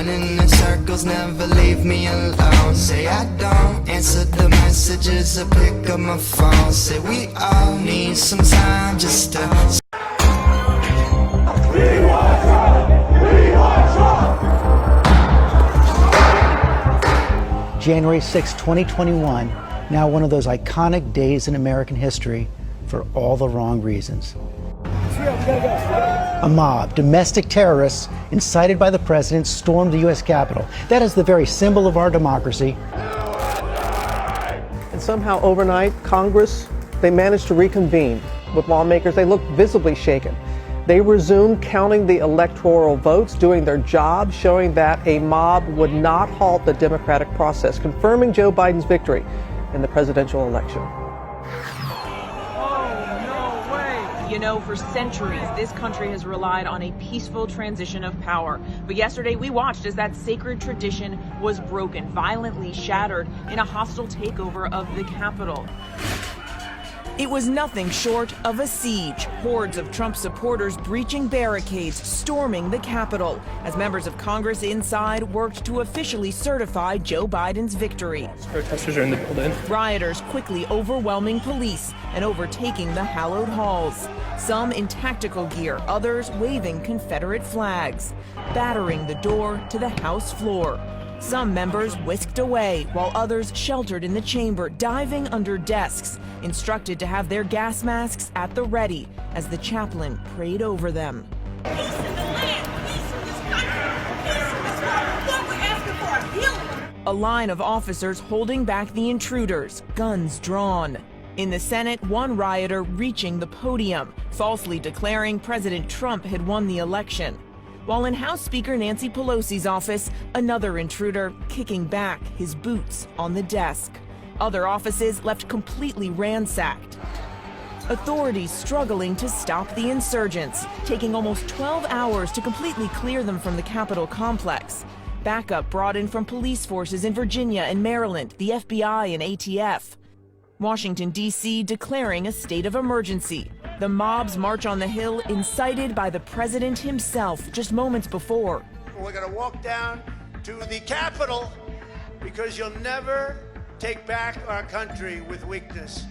running in circles, never leave me alone. Say I don't answer the messages or pick up my phone. Say we all need some time just to January 6, 2021, now one of those iconic days in American history for all the wrong reasons. A mob, domestic terrorists, incited by the president, stormed the U.S. Capitol. That is the very symbol of our democracy. And somehow overnight, Congress, they managed to reconvene with lawmakers. They looked visibly shaken. They resumed counting the electoral votes, doing their job, showing that a mob would not halt the democratic process, confirming Joe Biden's victory in the presidential election. You know, for centuries, this country has relied on a peaceful transition of power. But yesterday, we watched as that sacred tradition was broken, violently shattered in a hostile takeover of the Capitol. It was nothing short of a siege. Hordes of Trump supporters breaching barricades, storming the Capitol, as members of Congress inside worked to officially certify Joe Biden's victory. Protesters are in the building. Rioters quickly overwhelming police and overtaking the hallowed halls. Some in tactical gear, others waving Confederate flags, battering the door to the House floor. Some members whisked away, while others sheltered in the chamber, diving under desks, instructed to have their gas masks at the ready as the chaplain prayed over them. Peace in the land, peace in this country, peace in this world. What we're asking for is healing. A line of officers holding back the intruders, guns drawn. In the Senate, one rioter reaching the podium, falsely declaring President Trump had won the election. While in House Speaker Nancy Pelosi's office, another intruder kicking back, his boots on the desk. Other offices left completely ransacked. Authorities struggling to stop the insurgents, taking almost 12 hours to completely clear them from the Capitol complex. Backup brought in from police forces in Virginia and Maryland, the FBI and ATF. Washington, D.C. declaring a state of emergency. The mob's march on the Hill incited by the president himself just moments before. We're going to walk down to the Capitol because you'll never take back our country with weakness.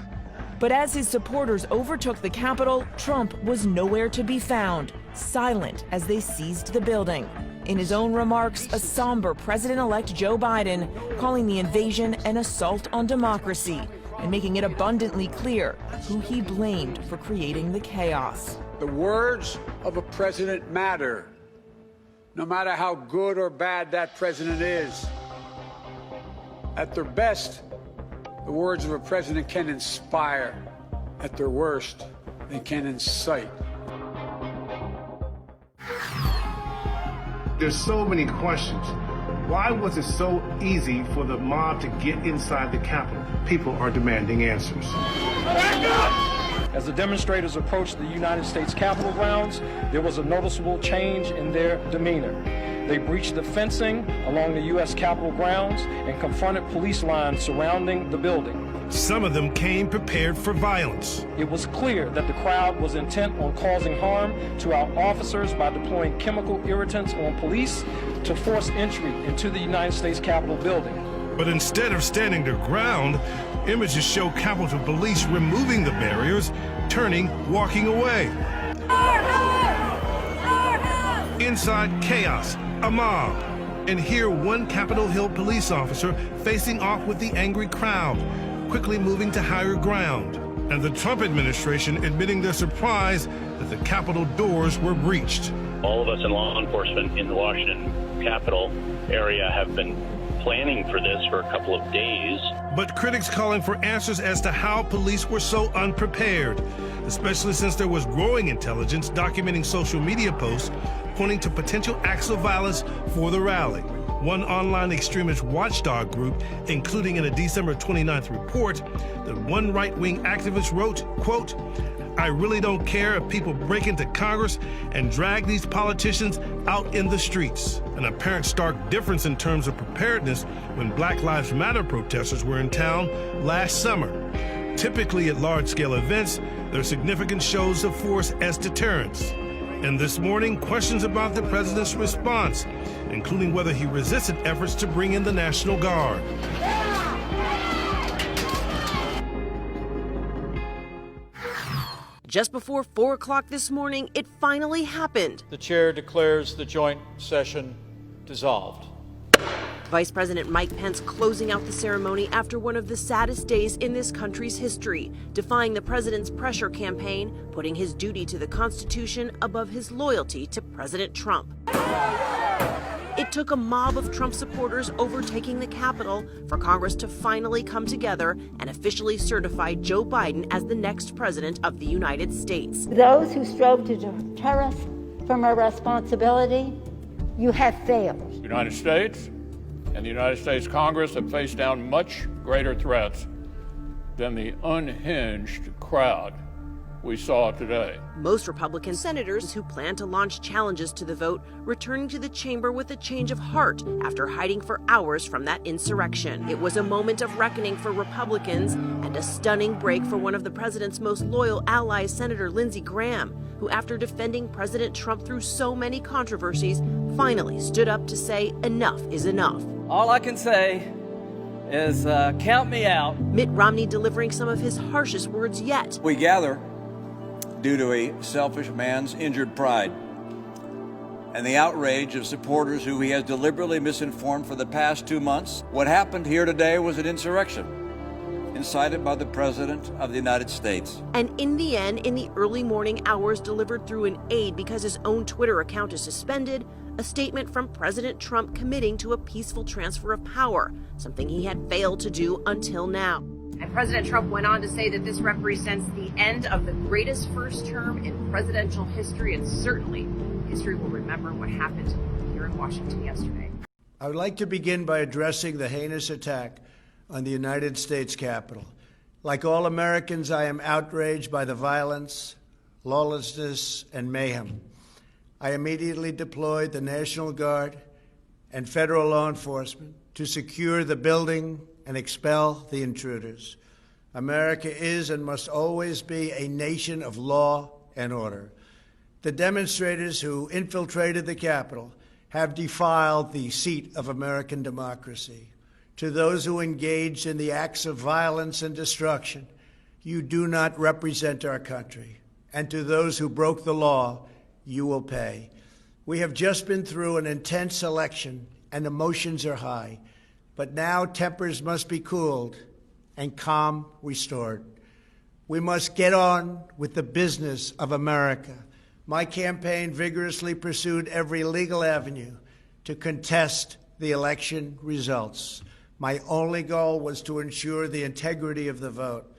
But as his supporters overtook the Capitol, Trump was nowhere to be found, silent as they seized the building. In his own remarks, a somber President-elect Joe Biden calling the invasion an assault on democracy, and making it abundantly clear who he blamed for creating the chaos. The words of a president matter, no matter how good or bad that president is. At their best, the words of a president can inspire. At their worst, they can incite. There's so many questions. Why was it so easy for the mob to get inside the Capitol? People are demanding answers. As the demonstrators approached the United States Capitol grounds, there was a noticeable change in their demeanor. They breached the fencing along the U.S. Capitol grounds and confronted police lines surrounding the building. Some of them came prepared for violence. It was clear that the crowd was intent on causing harm to our officers by deploying chemical irritants on police to force entry into the United States Capitol building. But instead of standing their ground, images show Capitol Police removing the barriers, turning, walking away. Inside chaos, a mob. And here one Capitol Hill police officer facing off with the angry crowd, quickly moving to higher ground. And the Trump administration admitting their surprise that the Capitol doors were breached. All of us in law enforcement in the Washington Capitol area have been planning for this for a couple of days. But critics calling for answers as to how police were so unprepared, especially since there was growing intelligence documenting social media posts pointing to potential acts of violence for the rally. One online extremist watchdog group, including in a December 29th report, that one right-wing activist wrote, quote, "I really don't care if people break into Congress and drag these politicians out in the streets." An apparent stark difference in terms of preparedness when Black Lives Matter protesters were in town last summer. Typically at large-scale events, there are significant shows of force as deterrence. And this morning, questions about the president's response, including whether he resisted efforts to bring in the National Guard. Just before 4 o'clock this morning, it finally happened. The chair declares the joint session dissolved. Vice President Mike Pence closing out the ceremony after one of the saddest days in this country's history, defying the president's pressure campaign, putting his duty to the Constitution above his loyalty to President Trump. It took a mob of Trump supporters overtaking the Capitol for Congress to finally come together and officially certify Joe Biden as the next president of the United States. Those who strove to deter us from our responsibility, you have failed. The United States and the United States Congress have faced down much greater threats than the unhinged crowd we saw today. Most Republican senators who plan to launch challenges to the vote returning to the chamber with a change of heart after hiding for hours from that insurrection. It was a moment of reckoning for Republicans and a stunning break for one of the president's most loyal allies, Senator Lindsey Graham, who, after defending President Trump through so many controversies, finally stood up to say enough is enough. All I can say is count me out. Mitt Romney delivering some of his harshest words yet. We gather due to a selfish man's injured pride and the outrage of supporters who he has deliberately misinformed for the past 2 months. What happened here today was an insurrection incited by the President of the United States. And in the end, in the early morning hours, delivered through an aide because his own Twitter account is suspended, a statement from President Trump committing to a peaceful transfer of power, something he had failed to do until now. And President Trump went on to say that this represents the end of the greatest first term in presidential history, and certainly history will remember what happened here in Washington yesterday. I would like to begin by addressing the heinous attack on the United States Capitol. Like all Americans, I am outraged by the violence, lawlessness, and mayhem. I immediately deployed the National Guard and federal law enforcement to secure the building and expel the intruders. America is and must always be a nation of law and order. The demonstrators who infiltrated the Capitol have defiled the seat of American democracy. To those who engaged in the acts of violence and destruction, you do not represent our country. And to those who broke the law, you will pay. We have just been through an intense election and emotions are high. But now tempers must be cooled and calm restored. We must get on with the business of America. My campaign vigorously pursued every legal avenue to contest the election results. My only goal was to ensure the integrity of the vote.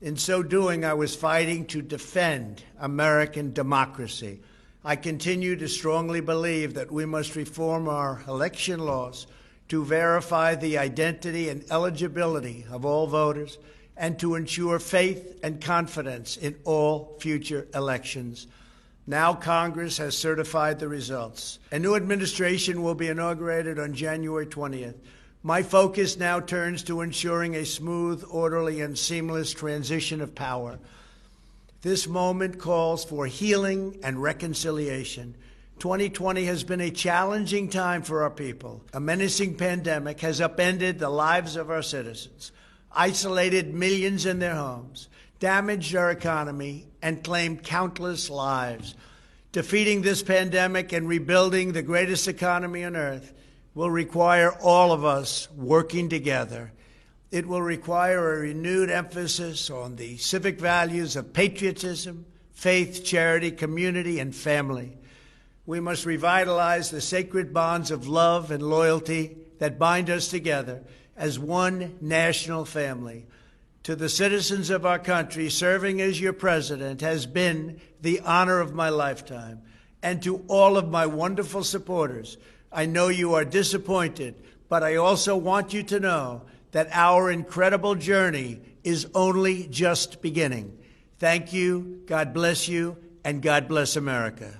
In so doing, I was fighting to defend American democracy. I continue to strongly believe that we must reform our election laws to verify the identity and eligibility of all voters and to ensure faith and confidence in all future elections. Now Congress has certified the results. A new administration will be inaugurated on January 20th. My focus now turns to ensuring a smooth, orderly, and seamless transition of power. This moment calls for healing and reconciliation. 2020 has been a challenging time for our people. A menacing pandemic has upended the lives of our citizens, isolated millions in their homes, damaged our economy, and claimed countless lives. Defeating this pandemic and rebuilding the greatest economy on earth will require all of us working together. It will require a renewed emphasis on the civic values of patriotism, faith, charity, community, and family. We must revitalize the sacred bonds of love and loyalty that bind us together as one national family. To the citizens of our country, serving as your president has been the honor of my lifetime. And to all of my wonderful supporters, I know you are disappointed, but I also want you to know that our incredible journey is only just beginning. Thank you, God bless you, and God bless America.